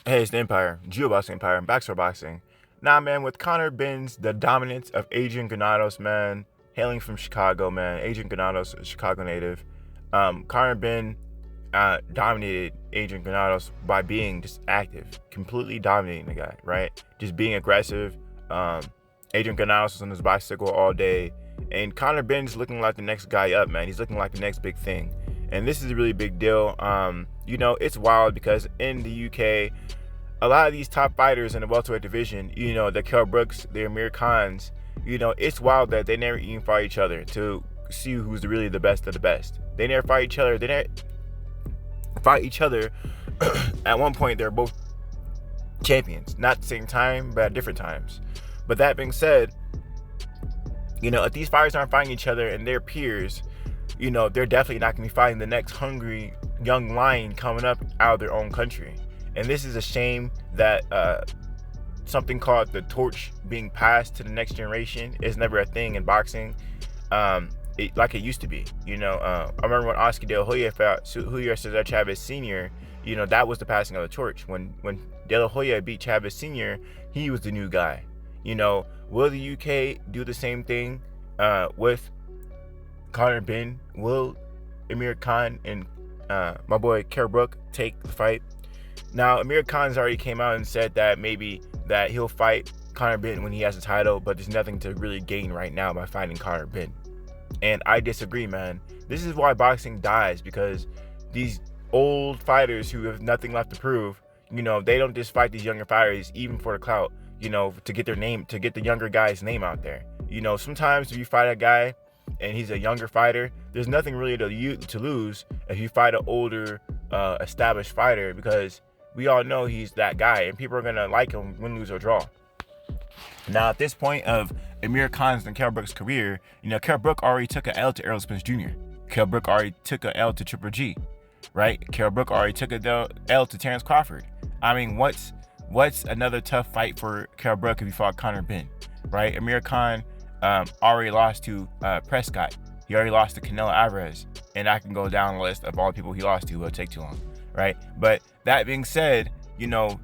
Hey, it's the Empire, GeoBoxing Empire, and Backstore Boxing. Nah, man, with Conor Ben's the dominance of Adrian Granados, man, hailing from Chicago, man. Adrian Granados, a Chicago native. Conor Ben dominated Adrian Granados by being just active, completely dominating the guy, right? Just being aggressive. Um, Adrian Granados was on his bicycle all day, and Conor Ben's looking like the next guy up, man. He's looking like the next big thing, and this is a really big deal. It's wild because in the UK, a lot of these top fighters in the welterweight division, the Kell Brooks, the Amir Khans, it's wild that they never even fight each other to see who's really the best of the best. They never fight each other. They never fight each other. At one point, they're both champions, not at the same time, but at different times. But that being said, if these fighters aren't fighting each other and their peers, they're definitely not going to be fighting the next hungry young lion coming up out of their own country. And this is a shame that something called the torch being passed to the next generation is never a thing in boxing, like it used to be. I remember when Oscar De La Hoya fought Julio Cesar Chavez Sr., that was the passing of the torch. When De La Hoya beat Chavez Sr., he was the new guy. Will the UK do the same thing with Conor Ben? Will Amir Khan and my boy Kell Brook take the fight? Now, Amir Khan's already came out and said that maybe that he'll fight Conor Ben when he has the title, but there's nothing to really gain right now by fighting Conor Ben. And I disagree, man. This is why boxing dies, because these old fighters who have nothing left to prove, they don't just fight these younger fighters even for the clout, to get their name, to get the younger guy's name out there. Sometimes if you fight a guy and he's a younger fighter, there's nothing really to lose if you fight an older, established fighter, because we all know he's that guy and people are going to like him, win, lose, or draw. Now, at this point of Amir Khan's and Kell Brook's career, Kell Brook already took an L to Errol Spence Jr. Kell Brook already took an L to Triple G, right? Kell Brook already took an L to Terrence Crawford. I mean, what's another tough fight for Kell Brook if he fought Conor Ben, right? Amir Khan already lost to Prescott. He already lost to Canelo Alvarez. And I can go down the list of all the people he lost to, but it'll take too long, right? But that being said,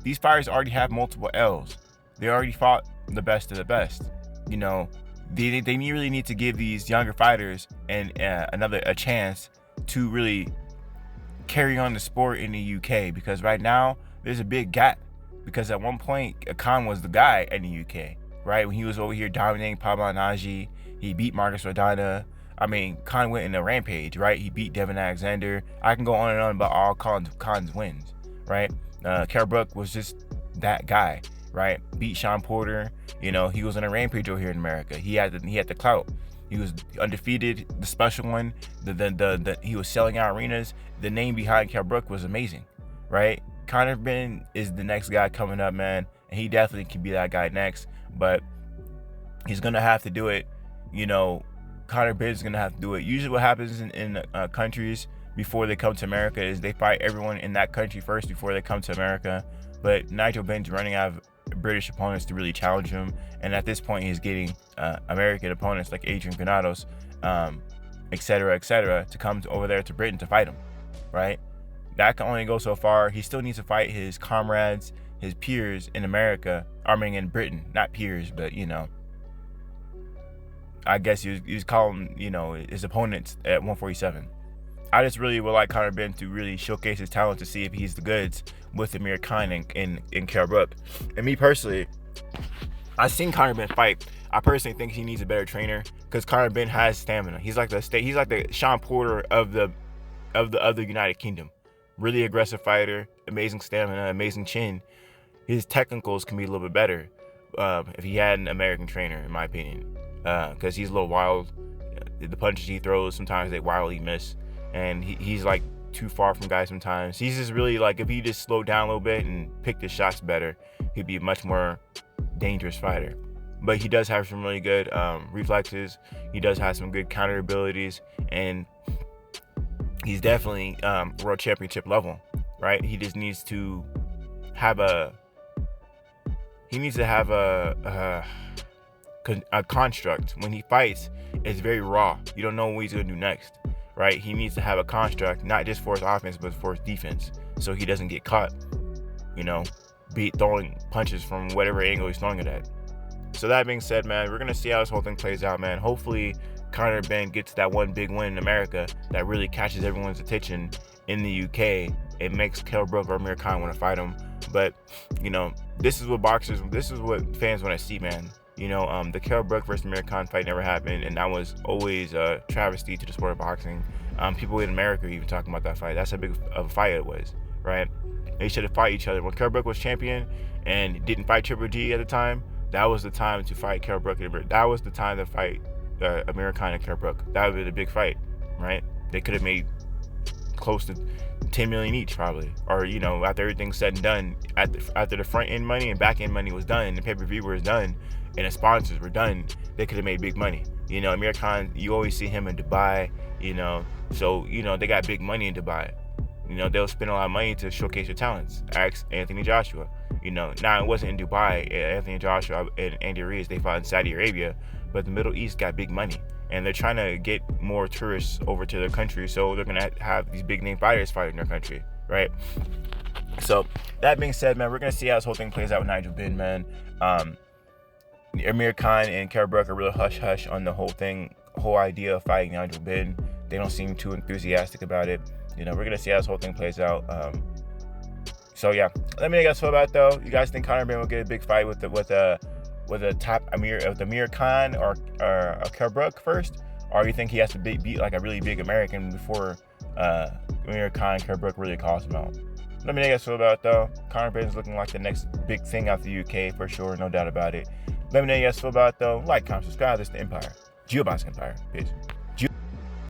these fighters already have multiple L's. They already fought the best of the best. They really need to give these younger fighters a chance to really carry on the sport in the UK, because right now there's a big gap. Because at one point, Khan was the guy in the UK, right? When he was over here dominating Pablo Nagy, he beat Marcus Rodana. I mean, Khan went in a rampage, right? He beat Devin Alexander. I can go on and on about all Khan's wins, right? Kell Brook was just that guy, right? Beat Sean Porter. He was on a rampage over here in America. He had the clout. He was undefeated, the special one. He was selling out arenas. The name behind Kell Brook was amazing, right? Conor Ben is the next guy coming up, man, and he definitely can be that guy next. But he's gonna have to do it. Conor Ben's gonna have to do it. Usually, what happens in countries before they come to America is they fight everyone in that country first before they come to America. But Nigel Ben's running out of British opponents to really challenge him, and at this point, he's getting American opponents like Adrian Granados, et cetera, to come over there to Britain to fight him, right? That can only go so far. He still needs to fight his comrades, his peers in America. I mean, in Britain, not peers, but I guess you call him, his opponents at 147. I just really would like Conor Ben to really showcase his talent to see if he's the goods with Amir Khan and Kell Brook. And me personally, I've seen Conor Ben fight. I personally think he needs a better trainer, because Conor Ben has stamina. He's like the Sean Porter of the United Kingdom. Really aggressive fighter, amazing stamina, amazing chin. His technicals can be a little bit better if he had an American trainer, in my opinion, because he's a little wild. The punches he throws, sometimes they wildly miss, and he's like too far from guys sometimes. He's just really like, if he just slowed down a little bit and picked his shots better, he'd be a much more dangerous fighter. But he does have some really good reflexes. He does have some good counter abilities, and he's definitely world championship level, right? He just needs to have a construct. When he fights, it's very raw. You don't know what he's gonna do next, right? He needs to have a construct, not just for his offense, but for his defense, so he doesn't get caught. throwing punches from whatever angle he's throwing it at. So that being said, man, we're gonna see how this whole thing plays out, man. Hopefully, Conor Benn gets that one big win in America that really catches everyone's attention in the UK. It makes Kell Brook or Amir Khan want to fight him. But this is what fans want to see, man. The Kell Brook versus Amir Khan fight never happened, and that was always a travesty to the sport of boxing. People in America are even talking about that fight. That's how big of a fight it was, right? They should have fought each other. When Kell Brook was champion and didn't fight Triple G at the time, that was the time to fight Kell Brook. That was the time to fight Amir Khan and Kell Brook. That would be the big fight, right? They could have made close to 10 million each, probably, or after everything's said and done, after the front end money and back end money was done, and the pay-per-view was done, and the sponsors were done, they could have made big money. Amir Khan, you always see him in Dubai, so they got big money in Dubai. They'll spend a lot of money to showcase their talents. Ask Anthony Joshua. Now it wasn't in Dubai. Anthony Joshua and Andy Ruiz, they fought in Saudi Arabia, but the Middle East got big money, and they're trying to get more tourists over to their country, so they're gonna have these big name fighters fighting in their country, right? So that being said, man, we're gonna see how this whole thing plays out with Nigel Benn, man. Amir Khan and Kell Brook are real hush-hush on the whole idea of fighting Nigel Benn. They don't seem too enthusiastic about it. We're gonna see how this whole thing plays out. So yeah, let me know guys feel about it, though. You guys think Conor Benn will get a big fight with a top Amir Khan or Kell Brook first, or you think he has to beat like a really big American before Amir Khan and Kell Brook really calls him out? Let me know guys feel about it, though. Conor Benn's looking like the next big thing out the UK for sure, no doubt about it. Let me know you guys feel about it, though. Like, comment, subscribe. This is the Empire, GeoBoxing Empire. Peace.